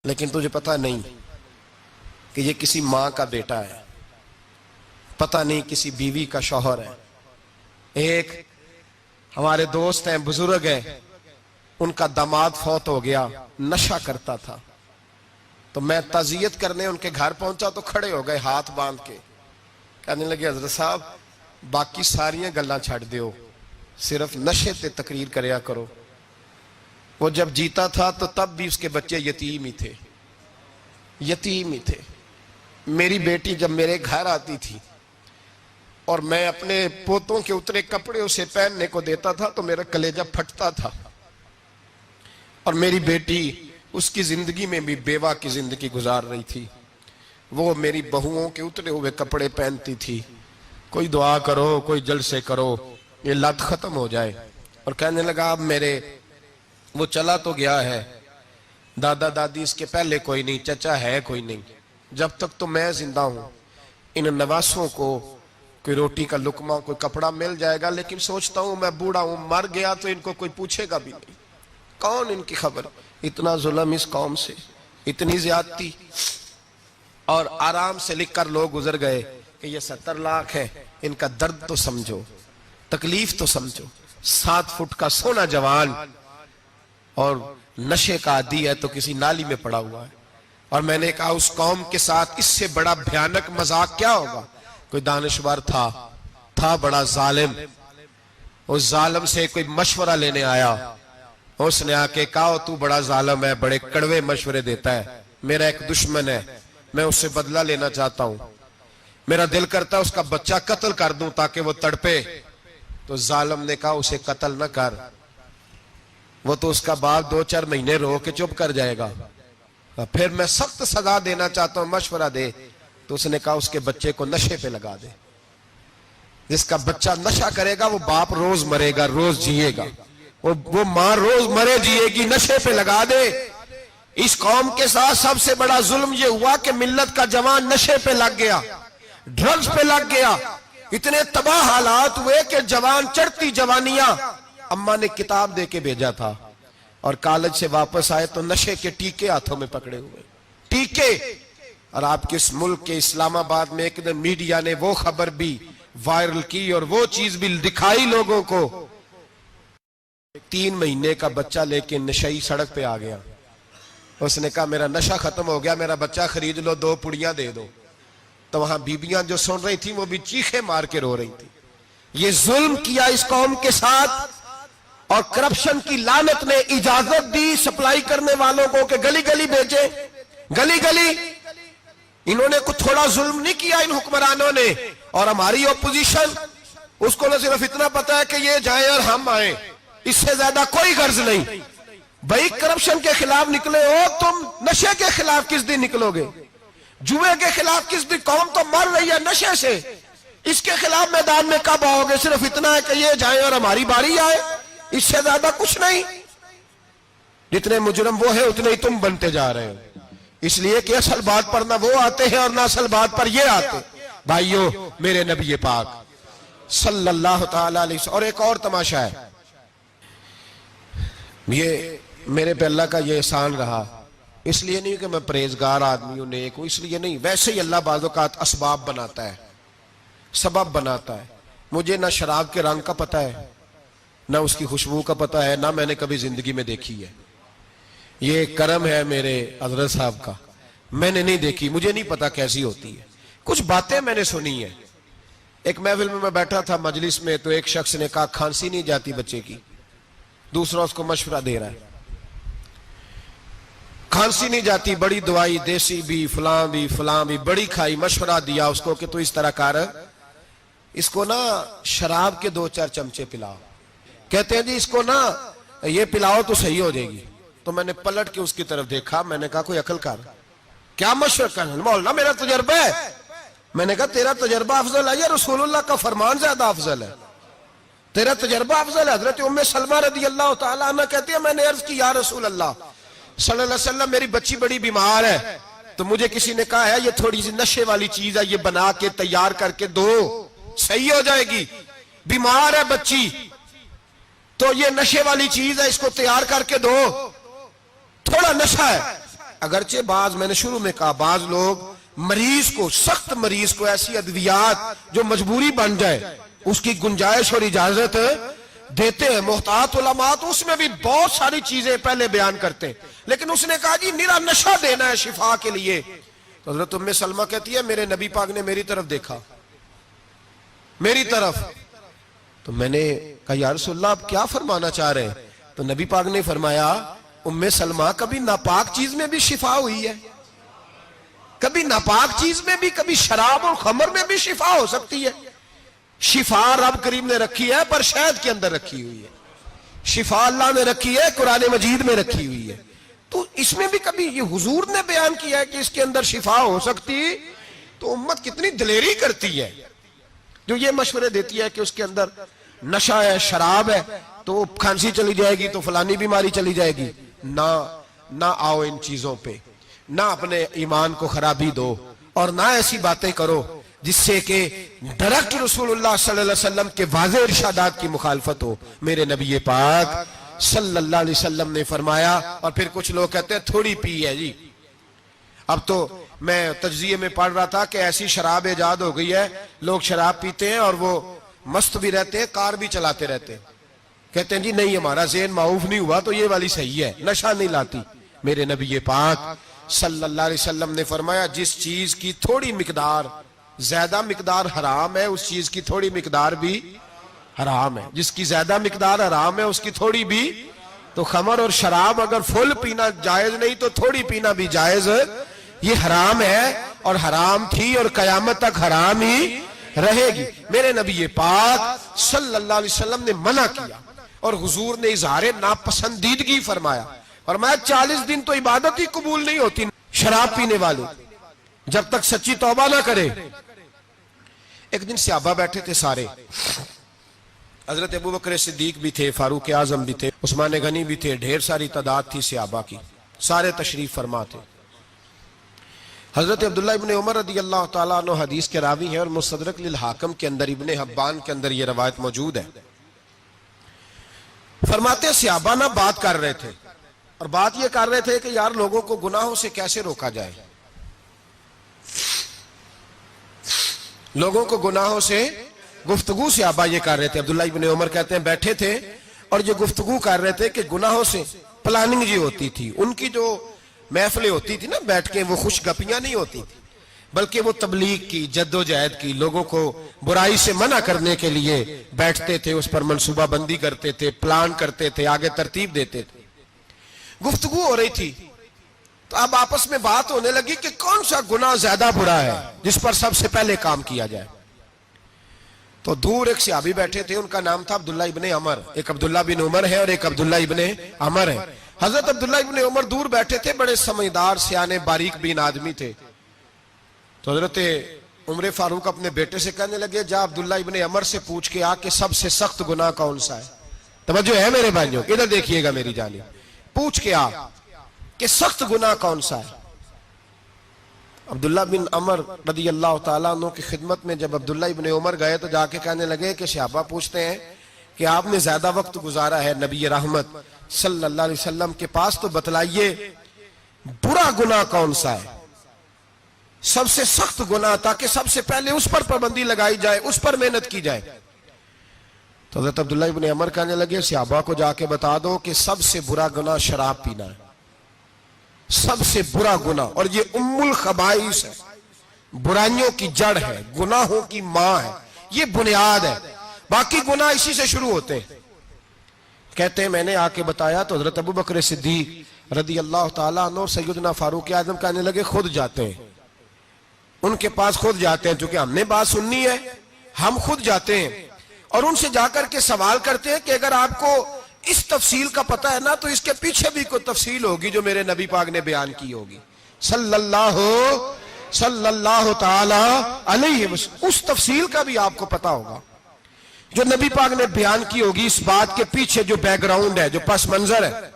لیکن تجھے پتہ نہیں کہ یہ کسی ماں کا بیٹا ہے، پتہ نہیں کسی بیوی کا شوہر ہے۔ ایک ہمارے دوست ہیں، بزرگ ہیں، ان کا داماد فوت ہو گیا، نشہ کرتا تھا۔ تو میں تعزیت کرنے ان کے گھر پہنچا تو کھڑے ہو گئے ہاتھ باندھ کے، کہنے لگے حضرت صاحب باقی ساریاں گلاں چھڑ دیو، صرف نشے تے تقریر کریا کرو۔ وہ جب جیتا تھا تو تب بھی اس کے بچے یتیم ہی تھے، یتیم ہی تھے۔ میری بیٹی جب میرے گھر آتی تھی اور میں اپنے پوتوں کے اترے کپڑے اسے پہننے کو دیتا تھا تو میرا کلیجہ پھٹتا تھا، اور میری بیٹی اس کی زندگی میں بھی بیوہ کی زندگی گزار رہی تھی۔ وہ میری بہوؤں کے اترے ہوئے کپڑے پہنتی تھی، کوئی دعا کرو، کوئی جلسے کرو، یہ لت ختم ہو جائے۔ اور کہنے لگا اب میرے وہ چلا تو گیا ہے، دادا دادی اس کے پہلے کوئی نہیں، چچا ہے کوئی نہیں، جب تک تو میں زندہ ہوں ان نواسوں کو کوئی روٹی کا لقمہ، کوئی کپڑا مل جائے گا، لیکن سوچتا ہوں میں بوڑھا ہوں، مر گیا تو ان کو کوئی پوچھے گا بھی نہیں، کون ان کی خبر۔ اتنا ظلم اس قوم سے، اتنی زیادتی، اور آرام سے لکھ کر لوگ گزر گئے کہ یہ 70 لاکھ ہے، ان کا درد تو سمجھو، تکلیف تو سمجھو۔ 7 فٹ کا سونا جوان اور نشے کا عادی ہے تو کسی نالی میں پڑا ہوا ہے۔ اور میں نے کہا اس قوم کے ساتھ اس سے بڑا بھیانک مذاق کیا ہوگا۔ کوئی دانشور تھا بڑا ظالم، اس ظالم سے کوئی مشورہ لینے آیا، اس نے آ کے کہا تو بڑا ظالم ہے، بڑے کڑوے مشورے دیتا ہے، میرا ایک دشمن ہے، میں اس سے بدلہ لینا چاہتا ہوں، میرا دل کرتا ہے اس کا بچہ قتل کر دوں تاکہ وہ تڑپے۔ تو ظالم نے کہا اسے قتل نہ کر، وہ تو اس کا باپ 2-4 مہینے رو کے چپ کر جائے گا، پھر میں سخت سزا دینا چاہتا ہوں، مشورہ دے۔ تو اس نے کہا اس کے بچے کو نشے پہ لگا دے، جس کا بچہ نشہ کرے گا وہ باپ روز مرے گا، روز جیے گا، وہ ماں روز مرے جیے گی، نشے پہ لگا دے۔ اس قوم کے ساتھ سب سے بڑا ظلم یہ ہوا کہ ملت کا جوان نشے پہ لگ گیا، ڈرگز پہ لگ گیا، اتنے تباہ حالات ہوئے کہ جوان چڑھتی جوانیاں، اماں نے کتاب دے کے بھیجا تھا، اور کالج سے واپس آئے تو نشے کے ٹیکے ہاتھوں میں پکڑے ہوئے، ٹیکے۔ اور آپ کے اس ملک کے اسلام آباد میں ایک دن میڈیا نے وہ خبر بھی وائرل کی اور وہ چیز بھی دکھائی لوگوں کو، 3 مہینے کا بچہ لے کے نشئی سڑک پہ آ گیا، اس نے کہا میرا نشہ ختم ہو گیا، میرا بچہ خرید لو، 2 پڑیاں دے دو۔ تو وہاں بیبیاں جو سن رہی تھیں وہ بھی چیخے مار کے رو رہی تھیں۔ یہ ظلم کیا اس قوم کے ساتھ، اور کرپشن کی لعنت نے اجازت دی سپلائی کرنے والوں کو کہ گلی گلی بیچے، گلی گلی۔ انہوں نے کچھ تھوڑا ظلم نہیں کیا ان حکمرانوں نے، اور ہماری اپوزیشن اس کو نہ صرف اتنا پتا ہے کہ یہ جائیں اور ہم آئیں، اس سے زیادہ کوئی غرض نہیں۔ بھائی کرپشن کے خلاف نکلے ہو تم، نشے کے خلاف کس دن نکلو گے؟ جوئے کے خلاف کس دن؟ قوم تو مر رہی ہے نشے سے، اس کے خلاف میدان میں کب آؤ گے؟ صرف اتنا ہے کہ یہ جائیں اور ہماری باری آئے، اس سے زیادہ کچھ نہیں۔ جتنے مجرم وہ ہیں اتنے ہی تم بنتے جا رہے ہو، اس لیے کہ اصل بات پر نہ وہ آتے ہیں اور نہ اصل بات پر یہ آتے۔ بھائیو، میرے نبی پاک صلی اللہ تعالی علیہ وسلم، اور ایک اور تماشا ہے، یہ میرے پہ اللہ کا یہ احسان رہا، اس لیے نہیں کہ میں پرہیزگار آدمی ہوں، نیک ہوں، اس لیے نہیں، ویسے ہی اللہ بعض اوقات اسباب بناتا ہے، سبب بناتا ہے۔ مجھے نہ شراب کے رنگ کا پتہ ہے، نہ اس کی خوشبو کا پتہ ہے، نہ میں نے کبھی زندگی میں دیکھی ہے، یہ کرم ہے میرے حضرت صاحب کا، میں نے نہیں دیکھی، مجھے نہیں پتا کیسی ہوتی ہے، کچھ باتیں میں نے سنی ہیں۔ ایک محفل میں بیٹھا تھا مجلس میں، تو ایک شخص نے کہا کھانسی نہیں جاتی بچے کی، دوسرا اس کو مشورہ دے رہا ہے، کھانسی نہیں جاتی، بڑی دوائی دیسی بھی فلاں بھی بڑی کھائی، مشورہ دیا اس کو کہ تو اس طرح کر، اس کو نا شراب کے 2-4 چمچے پلاؤ، کہتے ہیں جی اس کو نا یہ پلاؤ تو صحیح ہو جائے گی۔ تو میں نے پلٹ کے اس کی طرف دیکھا، میں نے کہا کوئی عقل کر، کیا مشورہ کرنا؟ مولانا میرا تجربہ ہے۔ میں نے کہا تیرا تجربہ افضل ہے یا رسول اللہ کا فرمان زیادہ افضل ہے؟ تیرا تجربہ افضل ہے۔ حضرت ام سلمہ رضی اللہ تعالیٰ عنہ کہتی ہے میں نے عرض کی یا رسول اللہ صلی اللہ علیہ وسلم میری بچی بڑی بیمار ہے، تو مجھے کسی نے کہا ہے یہ تھوڑی سی نشے والی چیز ہے، یہ بنا کے تیار کر کے دو، صحیح ہو جائے گی، بیمار ہے بچی تو یہ نشے والی چیز ہے، اس کو تیار کر کے دو، تھوڑا نشہ ہے۔ اگرچہ بعض، میں نے شروع میں کہا، بعض لوگ مریض کو، سخت مریض کو ایسی ادویات جو مجبوری بن جائے اس کی گنجائش اور اجازت دیتے ہیں. محتاط علماء تو اس میں بھی بہت ساری چیزیں پہلے بیان کرتے ہیں، لیکن اس نے کہا جی میرا نشہ دینا ہے شفا کے لیے. تو حضرت ام سلمہ کہتی ہے میرے نبی پاک نے میری طرف دیکھا، میری طرف. تو میں نے کہا یا رسول اللہ آپ کیا فرمانا چاہ رہے ہیں؟ تو نبی پاک نے فرمایا ام سلمہ کبھی ناپاک چیز میں بھی شفا ہوئی ہے، کبھی ناپاک چیز میں بھی، کبھی شراب اور خمر میں بھی شفا ہو سکتی ہے. شفا رب کریم نے رکھی ہے پر شہد کے اندر رکھی ہوئی ہے، شفا اللہ نے رکھی ہے قرآن مجید میں رکھی ہوئی ہے. تو اس میں بھی کبھی یہ حضور نے بیان کیا ہے کہ اس کے اندر شفا ہو سکتی. تو امت کتنی دلیری کرتی ہے جو یہ مشورے دیتی ہے کہ اس کے اندر نشہ ہے، شراب ہے، تو کھانسی چلی جائے گی تو فلانی بیماری چلی جائے گی. نہ آؤ ان چیزوں پہ، نہ اپنے ایمان کو خرابی دو، اور نہ ایسی باتیں کرو جس سے کہ ڈائریکٹ رسول اللہ صلی اللہ علیہ وسلم کے واضح ارشادات کی مخالفت ہو. میرے نبی پاک صلی اللہ علیہ وسلم نے فرمایا. اور پھر کچھ لوگ کہتے ہیں تھوڑی پی ہے جی. اب تو میں تجزیے میں پڑھ رہا تھا کہ ایسی شراب ایجاد ہو گئی ہے، لوگ شراب پیتے ہیں اور وہ مست بھی رہتے ہیں، کار بھی چلاتے رہتے ہیں، کہتے ہیں جی نہیں ہمارا ذہن معاف نہیں ہوا تو یہ والی صحیح ہے، نشہ نہیں لاتی. میرے نبی پاک صلی اللہ علیہ وسلم نے فرمایا جس چیز کی تھوڑی مقدار، زیادہ مقدار حرام ہے اس چیز کی تھوڑی مقدار بھی حرام ہے. جس کی زیادہ مقدار حرام ہے اس کی تھوڑی بھی. تو خمر اور شراب اگر فل پینا جائز نہیں تو تھوڑی پینا بھی جائز. یہ حرام ہے اور حرام تھی اور قیامت تک حرام ہی رہے گی. میرے نبی پاک صلی اللہ علیہ وسلم نے منع کیا اور حضور نے اظہار ناپسندیدگی فرمایا. فرمایا 40 دن تو عبادت ہی قبول نہیں ہوتی شراب پینے والے جب تک سچی توبہ نہ کرے. ایک دن صحابہ بیٹھے تھے سارے، حضرت ابو بکر صدیق بھی تھے، فاروق اعظم بھی تھے، عثمان غنی بھی تھے، ڈھیر ساری تعداد تھی صحابہ کی، سارے تشریف فرما تھے. حضرت عبداللہ ابن عمر رضی اللہ تعالیٰ عنہ حدیث کے راوی ہیں اور مستدرک للحاکم کے اندر، ابن حبان کے اندر یہ روایت موجود ہے. فرماتے ہیں صحابہ نہ بات کر رہے تھے اور بات یہ کر رہے تھے کہ یار لوگوں کو گناہوں سے کیسے روکا جائے، لوگوں کو گناہوں سے گفتگو. صحابہ یہ کر رہے تھے. عبداللہ ابن عمر کہتے ہیں بیٹھے تھے اور یہ گفتگو کر رہے تھے کہ گناہوں سے پلاننگ جی ہوتی تھی. ان کی جو محفلیں ہوتی تھی نا بیٹھ کے، وہ خوش گپیاں نہیں ہوتی تھی بلکہ وہ تبلیغ کی، جد و جہد کی، لوگوں کو برائی سے منع کرنے کے لیے بیٹھتے تھے، اس پر منصوبہ بندی کرتے تھے، پلان کرتے تھے، آگے ترتیب دیتے تھے. گفتگو ہو رہی تھی تو اب آپس میں بات ہونے لگی کہ کون سا گناہ زیادہ برا ہے جس پر سب سے پہلے کام کیا جائے. تو دور ایک صحابی بیٹھے تھے، ان کا نام تھا عبداللہ ابن عمر. ایک عبداللہ بن عمر ہے اور ایک عبداللہ ابن عمر ہے. حضرت عبداللہ ابن عمر دور بیٹھے تھے، بڑے سمجھدار سیانے باریک بین آدمی تھے. تو حضرت عمر فاروق اپنے بیٹے سے کہنے لگے جا عبداللہ ابن عمر سے پوچھ کے آ کہ سب سے سخت گناہ کون سا ہے. توجہ ہے میرے بھائیوں، ادھر دیکھیے گا میری جانب. پوچھ کے آ کہ سخت گناہ کون سا ہے. عبداللہ بن عمر رضی اللہ تعالیٰ عنہ کی خدمت میں جب عبداللہ ابن عمر گئے تو جا کے کہنے لگے کہ صحابہ پوچھتے ہیں کہ آپ نے زیادہ وقت گزارا ہے نبی رحمت صلی اللہ علیہ وسلم کے پاس، تو بتلائیے برا گناہ کون سا ہے، سب سے سخت گناہ، تاکہ سب سے پہلے اس پر پابندی لگائی جائے، اس پر محنت کی جائے. تو حضرت عبداللہ ابن عمر کہنے لگے صحابہ کو جا کے بتا دو کہ سب سے برا گناہ شراب پینا ہے، سب سے برا گناہ. اور یہ ام الخبائث ہے، برائیوں کی جڑ ہے، گناہوں کی ماں ہے، یہ بنیاد ہے. باقی گناہ اسی سے شروع ہوتے ہیں. کہتے ہیں میں نے آ کے بتایا تو حضرت ابو بکر صدیق رضی اللہ تعالیٰ عنہ سیدنا فاروق اعظم کہنے لگے خود جاتے ہیں، ان کے پاس خود جاتے ہیں، چونکہ ہم نے بات سننی ہے ہم خود جاتے ہیں اور ان سے جا کر کے سوال کرتے ہیں کہ اگر آپ کو اس تفصیل کا پتہ ہے نا تو اس کے پیچھے بھی کوئی تفصیل ہوگی جو میرے نبی پاک نے بیان کی ہوگی صلی اللہ تعالی علیہ وسلم. اس تفصیل کا بھی آپ کو پتہ ہوگا جو نبی پاک نے بیان کی ہوگی، اس بات کے پیچھے جو بیک گراؤنڈ ہے، جو پس منظر ہے.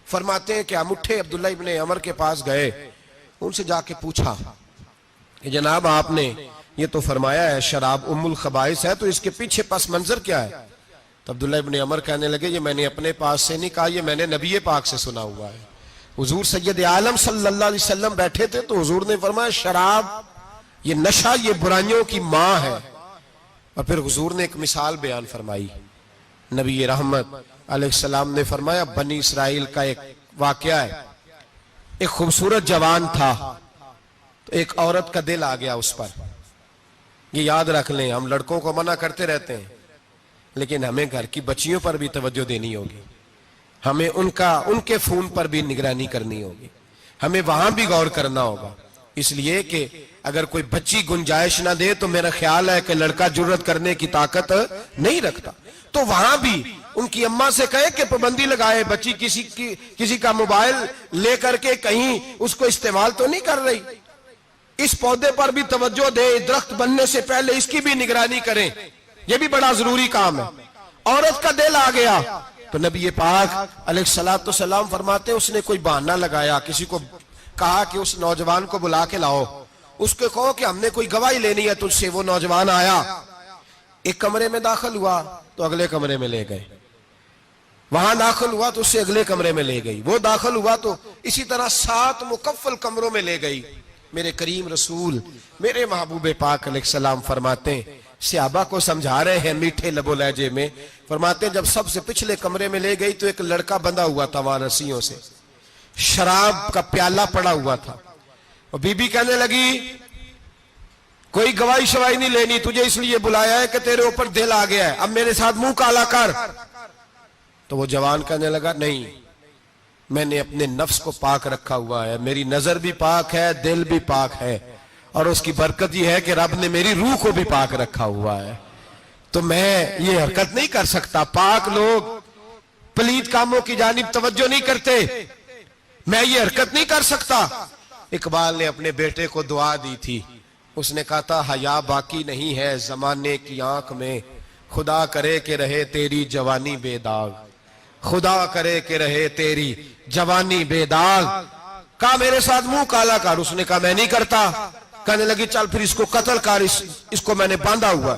فرماتے ہیں کہ ہم اٹھے، عبداللہ ابن عمر کے پاس گئے، ان سے جا کے پوچھا کہ جناب آپ نے یہ تو فرمایا ہے شراب ام الخبائث ہے، تو اس کے پیچھے پس منظر کیا ہے؟ تو عبداللہ ابن عمر کہنے لگے یہ میں نے اپنے پاس سے نہیں کہا، یہ میں نے نبی پاک سے سنا ہوا ہے حضور سید عالم صلی اللہ علیہ وسلم بیٹھے تھے تو حضور نے فرمایا شراب یہ نشہ یہ برائیوں کی ماں ہے. اور پھر حضور نے ایک مثال بیان فرمائی. نبی رحمت علیہ السلام نے فرمایا بنی اسرائیل کا ایک واقعہ ہے. ایک خوبصورت جوان تھا تو ایک عورت کا دل آ گیا اس پر. یہ یاد رکھ لیں, ہم لڑکوں کو منع کرتے رہتے ہیں لیکن ہمیں گھر کی بچیوں پر بھی توجہ دینی ہوگی, ہمیں ان کے فون پر بھی نگرانی کرنی ہوگی, ہمیں وہاں بھی غور کرنا ہوگا. اس لیے کہ اگر کوئی بچی گنجائش نہ دے تو میرا خیال ہے کہ لڑکا جرت کرنے کی طاقت نہیں رکھتا. تو وہاں بھی ان کی اماں سے کہے کہ پابندی لگائے, بچی کسی کا موبائل لے کر کے کہیں اس کو استعمال تو نہیں کر رہی, اس پودے پر بھی توجہ دے, درخت بننے سے پہلے اس کی بھی نگرانی کریں, یہ بھی بڑا ضروری کام ہے. عورت کا دل آ گیا تو نبی پاک علیہ السلام فرماتے اس نے کوئی بہانہ لگایا, کسی کو کہا کہ اس نوجوان کو بلا کے لاؤ, اس کو کہو کہ ہم نے کوئی گواہی لینی ہے تجھ سے. وہ نوجوان آیا, ایک کمرے میں داخل ہوا تو اگلے کمرے میں لے گئے, وہاں داخل ہوا تو اس سے اگلے کمرے میں لے گئی, وہ داخل ہوا تو اسی طرح 7 مکفل کمروں میں لے گئی. میرے کریم رسول میرے محبوب پاک علیہ السلام فرماتے ہیں, صحابہ کو سمجھا رہے ہیں میٹھے لب و لہجے میں, فرماتے ہیں جب سب سے پچھلے کمرے میں لے گئی تو ایک لڑکا بندھا ہوا تھا وہاں رسیوں سے, شراب کا پیالہ پڑا ہوا تھا. اور بی بی کہنے لگی کوئی گواہی شواہی نہیں لینی, تجھے اس لیے بلایا ہے کہ تیرے اوپر دل آ گیا ہے, اب میرے ساتھ منہ کالا کر. تو وہ جوان کہنے لگا نہیں, میں نے اپنے نفس کو پاک رکھا ہوا ہے, میری نظر بھی پاک ہے, دل بھی پاک ہے, اور اس کی برکت یہ ہے کہ رب نے میری روح کو بھی پاک رکھا ہوا ہے, تو میں یہ حرکت نہیں کر سکتا. پاک لوگ پلید کاموں کی جانب توجہ نہیں کرتے, میں یہ حرکت نہیں کر سکتا. اقبال نے اپنے بیٹے کو دعا دی تھی, اس نے کہا تھا حیا باقی نہیں ہے زمانے کی آنکھ میں, خدا کرے کہ رہے تیری جوانی بے داغ, خدا کرے کہ رہے تیری جوانی بے داغ. کہا میرے ساتھ منہ کالا کر, اس نے کہا میں نہیں کرتا. کہنے لگی چل پھر اس کو قتل کر, اس کو میں نے باندھا ہوا.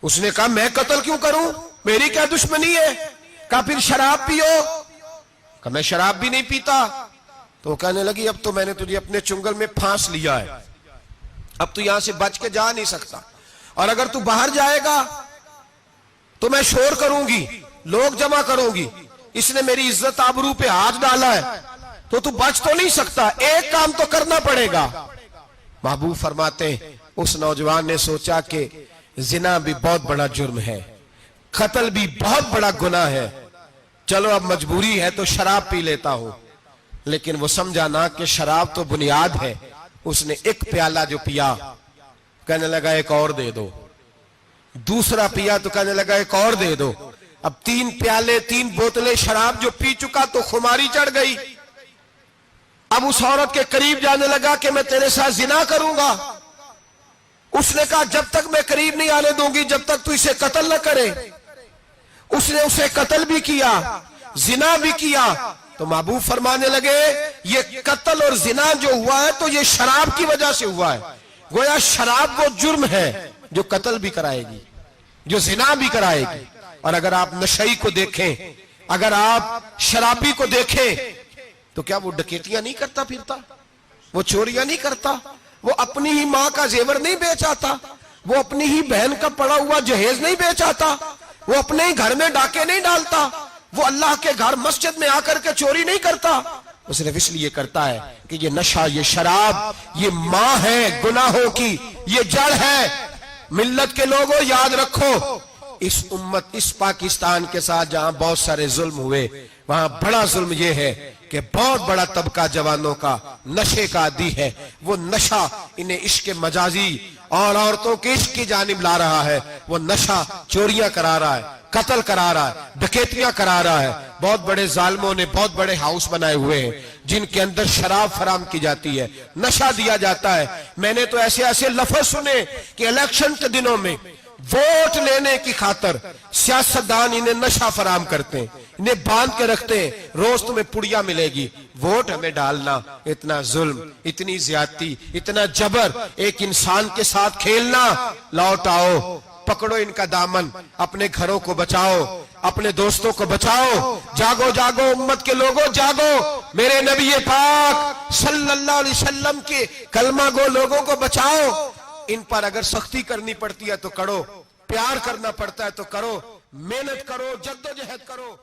اس نے کہا میں قتل کیوں کروں, میری کیا دشمنی ہے. کہا پھر شراب پیو, کہا میں شراب بھی نہیں پیتا. تو کہنے لگی اب تو میں نے تجھے اپنے چنگل میں پھانس لیا ہے, اب تو یہاں سے بچ کے جا نہیں سکتا, اور اگر تو باہر جائے گا تو میں شور کروں گی, لوگ جمع کروں گی, اس نے میری عزت آبرو پہ ہاتھ ڈالا ہے, تو بچ تو نہیں سکتا, ایک کام تو کرنا پڑے گا. محبوب فرماتے ہیں اس نوجوان نے سوچا کہ زنا بھی بہت بڑا جرم ہے, قتل بھی بہت بڑا گناہ ہے, چلو اب مجبوری ہے تو شراب پی لیتا ہوں. لیکن وہ سمجھا نہ کہ شراب تو بنیاد ہے. اس نے ایک پیالہ جو پیا, کہنے لگا ایک اور دے دو, دوسرا پیا تو کہنے لگا ایک اور دے دو. اب 3 پیالے 3 بوتلیں شراب جو پی چکا تو خماری چڑھ گئی. اب اس عورت کے قریب جانے لگا کہ میں تیرے ساتھ زنا کروں گا. اس نے کہا جب تک میں قریب نہیں آنے دوں گی جب تک تو اسے قتل نہ کرے. اس نے اسے قتل بھی کیا, زنا بھی کیا. تو محبوب فرمانے لگے یہ قتل اور زنا جو ہوا ہے تو یہ شراب کی وجہ سے ہوا ہے. گویا شراب وہ جرم ہے جو قتل بھی کرائے گی, جو زنا بھی کرائے گی. اور اگر آپ نشئی کو دیکھیں, اگر آپ شرابی کو دیکھیں تو کیا وہ ڈکیتیاں نہیں کرتا پھرتا, وہ چوریاں نہیں کرتا, وہ اپنی ہی ماں کا زیور نہیں بیچ آتا, وہ اپنی ہی بہن کا پڑا ہوا جہیز نہیں بیچ آتا, وہ اپنے ہی گھر میں ڈاکے نہیں ڈالتا, وہ اللہ کے گھر مسجد میں آ کر کے چوری نہیں کرتا. وہ صرف اس لیے کرتا ہے کہ یہ نشہ, یہ شراب, یہ ماں ہے گناہوں کی, یہ جڑ ہے. ملت کے لوگوں یاد رکھو, اس امت اس پاکستان کے ساتھ جہاں بہت سارے ظلم ہوئے, وہاں بڑا ظلم یہ ہے کہ بہت بڑا طبقہ جوانوں کا نشے کا عادی ہے. وہ نشہ انہیں عشق مجازی اور عورتوں کے عشق کی جانب لا رہا ہے. وہ نشہ چوریاں کرا رہا ہے, قتل کرا رہا ہے, ڈکیتیاں کرا رہا ہے. بہت بڑے ظالموں نے بہت بڑے ہاؤس بنائے ہوئے ہیں جن کے اندر شراب فراہم کی جاتی ہے, نشہ دیا جاتا ہے. میں نے تو ایسے ایسے لفظ سنے کہ الیکشن کے دنوں میں ووٹ لینے کی خاطر سیاستدان انہیں نشہ فراہم کرتے ہیں, انہیں باندھ کے رکھتے ہیں, روز تمہیں پڑیا ملے گی, ووٹ ہمیں ڈالنا. اتنا ظلم, اتنی زیادتی, اتنا جبر, ایک انسان کے ساتھ کھیلنا. لوٹ آؤ, پکڑو ان کا دامن, اپنے گھروں کو بچاؤ, اپنے دوستوں کو بچاؤ. جاگو جاگو امت کے لوگوں جاگو. میرے نبی پاک صلی اللہ علیہ وسلم کے کلمہ گو لوگوں کو بچاؤ. ان پر اگر سختی کرنی پڑتی ہے تو کرو, پیار کرنا پڑتا ہے تو کرو, محنت کرو, جدوجہد کرو.